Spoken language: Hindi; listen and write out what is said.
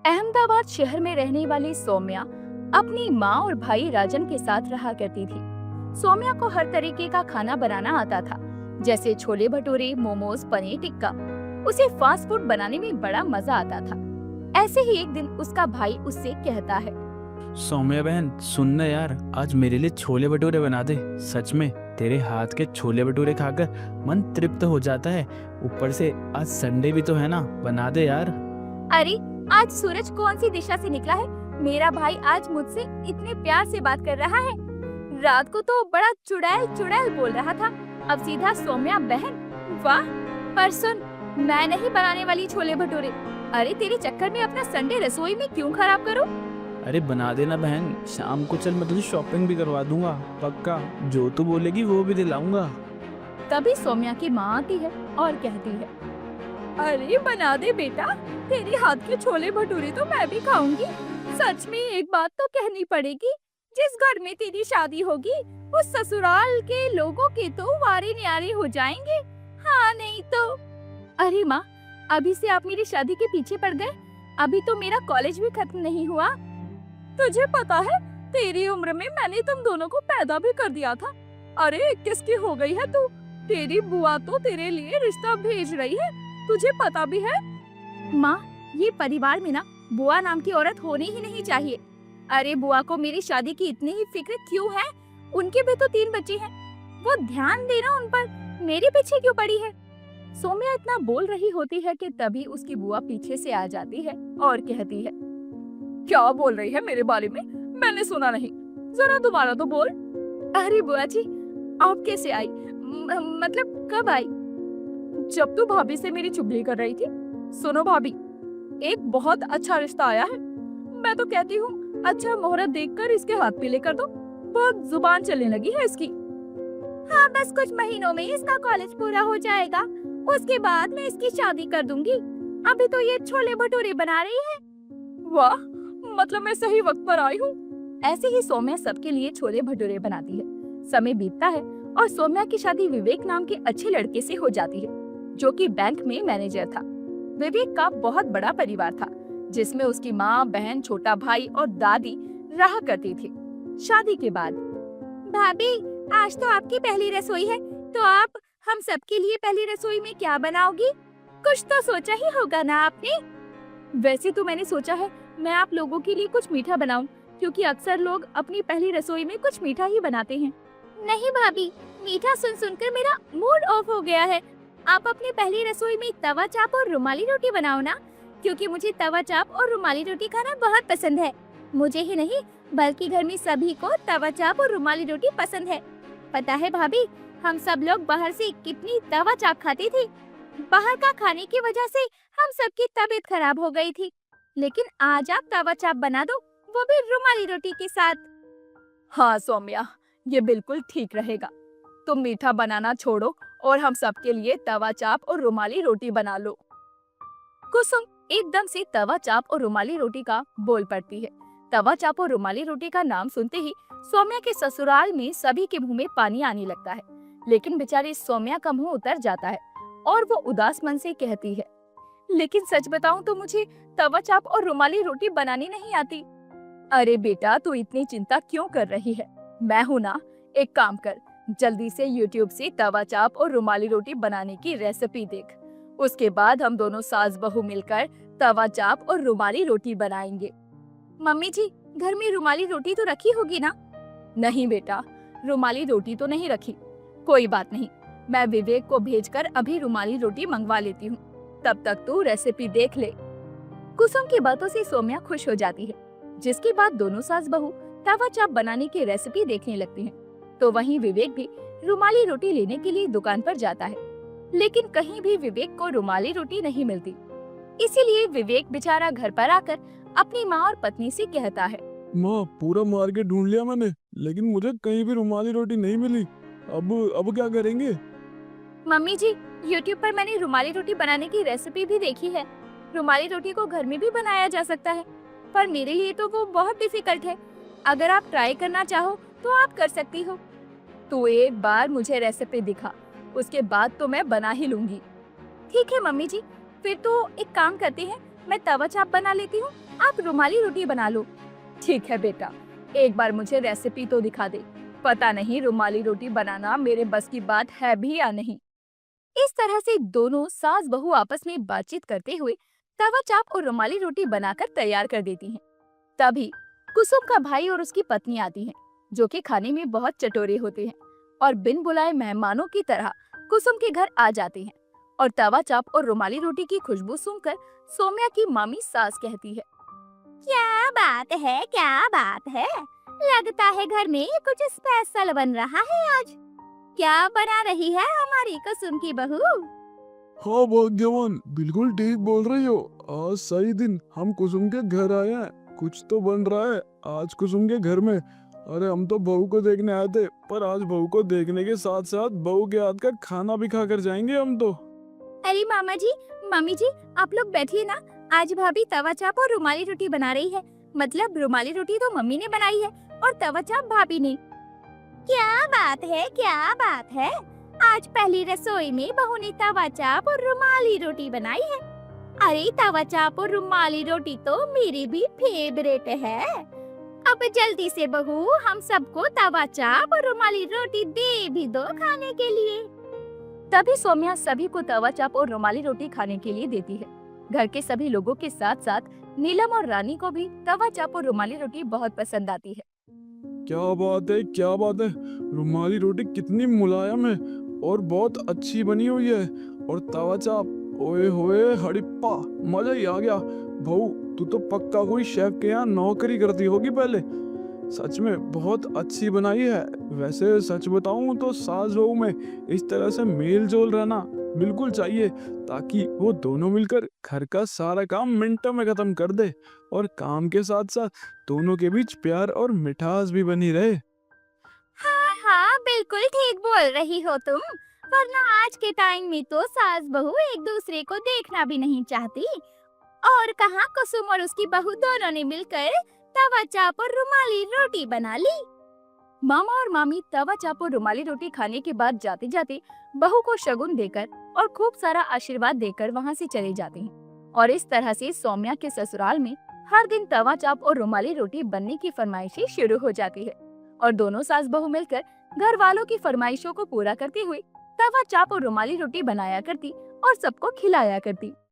अहमदाबाद शहर में रहने वाली सौम्या अपनी माँ और भाई राजन के साथ रहा करती थी। सौम्या को हर तरीके का खाना बनाना आता था, जैसे छोले भटूरे, मोमोज, पनीर टिक्का। उसे फास्ट फूड बनाने में बड़ा मजा आता था। ऐसे ही एक दिन उसका भाई उससे कहता है, सौम्या बहन सुन ना यार, आज मेरे लिए छोले भटूरे बना दे। सच में तेरे हाथ के छोले भटूरे खाकर मन तृप्त हो जाता है। ऊपर से आज संडे भी तो है ना, बना दे यार। अरे आज सूरज कौन सी दिशा से निकला है? मेरा भाई आज मुझसे इतने प्यार से बात कर रहा है। रात को तो बड़ा चुड़ैल चुड़ैल बोल रहा था, अब सीधा सौम्या बहन। वाह! पर सुन, मैं नहीं बनाने वाली छोले भटूरे। अरे तेरे चक्कर में अपना संडे रसोई में क्यों खराब करूं? अरे बना देना बहन, शाम को चल मैं तुझे शॉपिंग भी करवा दूंगा। पक्का जो तू बोलेगी वो भी दिलाऊंगा। तभी सौम्या की माँ आती है और कहती है, अरे बना दे बेटा, तेरे हाथ के छोले भटूरे तो मैं भी खाऊंगी। सच में एक बात तो कहनी पड़ेगी, जिस घर में तेरी शादी होगी उस ससुराल के लोगों के तो वारे न्यारे हो जाएंगे। हाँ नहीं तो। अरे माँ, अभी से आप मेरी शादी के पीछे पड़ गए? अभी तो मेरा कॉलेज भी खत्म नहीं हुआ। तुझे पता है, तेरी उम्र में मैंने तुम दोनों को पैदा भी कर दिया था। अरे 21 की हो गई है तू। तेरी बुआ तो तेरे लिए रिश्ता भेज रही है, तुझे पता भी है? माँ, ये परिवार में ना बुआ नाम की औरत होनी ही नहीं चाहिए। अरे बुआ को मेरी शादी की इतनी ही फिक्र क्यों है? उनके भी तो 3 बच्चे हैं, वो ध्यान देना उन पर, मेरे पीछे क्यों पड़ी है? सौम्या इतना बोल रही होती है कि तभी उसकी बुआ पीछे से आ जाती है और कहती है, क्या बोल रही है मेरे बारे में? मैंने सुना नहीं, जरा दोबारा तो बोल। अरे बुआ जी, आप कैसे आई? मतलब कब आई? जब तू भाभी से मेरी चुगली कर रही थी। सुनो भाभी, एक बहुत अच्छा रिश्ता आया है। मैं तो कहती हूँ अच्छा मुहूर्त देखकर इसके हाथ पीले कर दो। बहुत जुबान चलने लगी है इसकी। हाँ, बस कुछ महीनों में इसका कॉलेज पूरा हो जाएगा, उसके बाद मैं इसकी शादी कर दूंगी। अभी तो ये छोले भटूरे बना रही है। वाह, मतलब मैं सही वक्त पर आई हूँ। ऐसे ही सौम्या सबके लिए छोले भटूरे बनाती है। समय बीतता है और सौम्या की शादी विवेक नाम के अच्छे लड़के से हो जाती है, जो कि बैंक में मैनेजर था। विवेक का बहुत बड़ा परिवार था, जिसमें उसकी माँ, बहन, छोटा भाई और दादी रहा करती थी। शादी के बाद, भाभी आज तो आपकी पहली रसोई है, तो आप हम सबके लिए पहली रसोई में क्या बनाओगी? कुछ तो सोचा ही होगा ना आपने? वैसे तो मैंने सोचा है मैं आप लोगों के लिए कुछ मीठा बनाऊं, क्योंकि अक्सर लोग अपनी पहली रसोई में कुछ मीठा ही बनाते हैं। नहीं भाभी, मीठा सुन सुनकर मेरा मूड ऑफ हो गया है। आप अपनी पहली रसोई में तवा चाप और रुमाली रोटी बनाओ ना, क्योंकि मुझे तवा चाप और रुमाली रोटी खाना बहुत पसंद है। मुझे ही नहीं बल्कि घर में सभी को तवा चाप और रुमाली रोटी पसंद है। पता है भाभी, हम सब लोग बाहर से कितनी तवा चाप खाती थी। बाहर का खाने की वजह से हम सबकी तबीयत खराब हो गई थी। लेकिन आज आप तवा चाप बना दो, वो भी रुमाली रोटी के साथ। हाँ सौम्या, ये बिल्कुल ठीक रहेगा। तुम मीठा बनाना छोड़ो और हम सबके लिए तवा चाप और रुमाली रोटी बना लो। कुसुम एकदम से तवा चाप और रुमाली रोटी का बोल पड़ती है। तवा चाप और रुमाली रोटी का नाम सुनते ही सौम्या के ससुराल में सभी के मुंह में पानी आने लगता है। लेकिन बेचारी सौम्या का मुंह उतर जाता है और वो उदास मन से कहती है, लेकिन सच बताऊं तो मुझे तवा चाप और रुमाली रोटी बनानी नहीं आती। अरे बेटा, तू इतनी चिंता क्यों कर रही है? मैं हूं ना। एक काम कर, जल्दी से YouTube से तवा चाप और रुमाली रोटी बनाने की रेसिपी देख। उसके बाद हम दोनों सास बहू मिलकर तवा चाप और रुमाली रोटी बनाएंगे। मम्मी जी, घर में रुमाली रोटी तो रखी होगी ना? नहीं बेटा, रुमाली रोटी तो नहीं रखी। कोई बात नहीं, मैं विवेक को भेजकर अभी रुमाली रोटी मंगवा लेती हूँ। तब तक तू रेसिपी देख ले। कुसुम की बातों से सौम्या खुश हो जाती है, जिसके बाद दोनों सास बहू तवा चाप बनाने की रेसिपी देखने लगती हैं। तो वहीं विवेक भी रुमाली रोटी लेने के लिए दुकान पर जाता है, लेकिन कहीं भी विवेक को रुमाली रोटी नहीं मिलती। इसीलिए विवेक बेचारा घर पर आकर अपनी माँ और पत्नी से कहता है, माँ, पूरा मार्केट ढूंढ लिया मैंने, लेकिन मुझे कहीं भी रुमाली रोटी नहीं मिली। अब क्या करेंगे? मम्मी जी, YouTube पर मैंने रुमाली रोटी बनाने की रेसिपी भी देखी है। रुमाली रोटी को घर में भी बनाया जा सकता है, पर मेरे लिए तो वो बहुत डिफिकल्ट है। अगर आप ट्राई करना चाहो तो आप कर सकती हो। तू एक बार मुझे रेसिपी दिखा, उसके बाद तो मैं बना ही लूंगी। ठीक है मम्मी जी, फिर तो एक काम करते हैं, मैं तवा चाप बना लेती हूँ आप रुमाली रोटी बना लो। ठीक है बेटा, एक बार मुझे रेसिपी तो दिखा दे। पता नहीं रुमाली रोटी बनाना मेरे बस की बात है भी या नहीं। इस तरह से दोनों सास बहू आपस में बातचीत करते हुए तवा चाप और रुमाली रोटी बनाकर तैयार कर देती हैं। तभी कुसुम का भाई और उसकी पत्नी आती हैं, जो कि खाने में बहुत चटोरे होते हैं और बिन बुलाए मेहमानों की तरह कुसुम के घर आ जाते हैं। और तवा चाप और रुमाली रोटी की खुशबू सुनकर सौम्या की मामी सास कहती है, क्या बात है, क्या बात है, लगता है घर में कुछ स्पेशल बन रहा है आज। क्या बना रही है हमारी कुसुम की बहू? हाँ भाग्यवान, बिल्कुल ठीक बोल रही हो। आज सही दिन हम कुसुम के घर आए हैं। कुछ तो बन रहा है आज कुसुम के घर में। अरे हम तो बहू को देखने आए थे, पर आज बहू को देखने के साथ साथ बहू के हाथ का खाना भी खा कर जाएंगे हम तो। अरे मामा जी, मम्मी जी, आप लोग बैठिए ना। आज भाभी तवा चाप और रुमाली रोटी बना रही है। मतलब रुमाली रोटी तो मम्मी ने बनाई है और तवा चाप भाभी ने। क्या बात है, क्या बात है, आज पहली रसोई में बहू ने तवा चाप और रुमाली रोटी बनाई है। अरे तवा चाप और रुमाली रोटी तो मेरी भी फेवरेट है। अब जल्दी से बहू हम सबको तवा चाप और रुमाली रोटी दे भी दो खाने के लिए। तभी सौम्या सभी को तवा चाप और रुमाली रोटी खाने के लिए देती है। घर के सभी लोगों के साथ साथ नीलम और रानी को भी तवा चाप और रुमाली रोटी बहुत पसंद आती है। क्या बात है, क्या बात है। रुमाली रोटी कितनी मुलायम है और बहुत अच्छी बनी हुई है। और तवा चाप, ओए होए हड़िप्पा, मजा ही आ गया। बहू तू तो पक्का कोई शेफ के यहाँ नौकरी करती होगी पहले। सच में बहुत अच्छी बनाई है। वैसे सच बताऊं तो सास बहू में इस तरह से मेल जोल रहना बिल्कुल चाहिए, ताकि वो दोनों मिलकर घर का सारा काम मिनटों में खत्म कर दे और काम के साथ साथ दोनों के बीच प्यार और मिठास भी बनी रहे। हाँ हाँ, बिल्कुल ठीक बोल रही हो तुम। वरना आज के टाइम में तो सास बहू एक दूसरे को देखना भी नहीं चाहती। और कहाँ कुसुम और उसकी बहू दोनों ने मिलकर तवा चाप और रुमाली रोटी बना ली। मामा और मामी तवा चाप और रुमाली रोटी खाने के बाद जाते जाते बहू को शगुन देकर और खूब सारा आशीर्वाद देकर वहाँ से चले जाते हैं। और इस तरह से सौम्या के ससुराल में हर दिन तवा चाप और रुमाली रोटी बनने की फरमाइशें शुरू हो जाती है। और दोनों सास बहू मिलकर घर वालों की फरमाइशों को पूरा करते हुए तवा चाप और रुमाली रोटी बनाया करती और सबको खिलाया करती।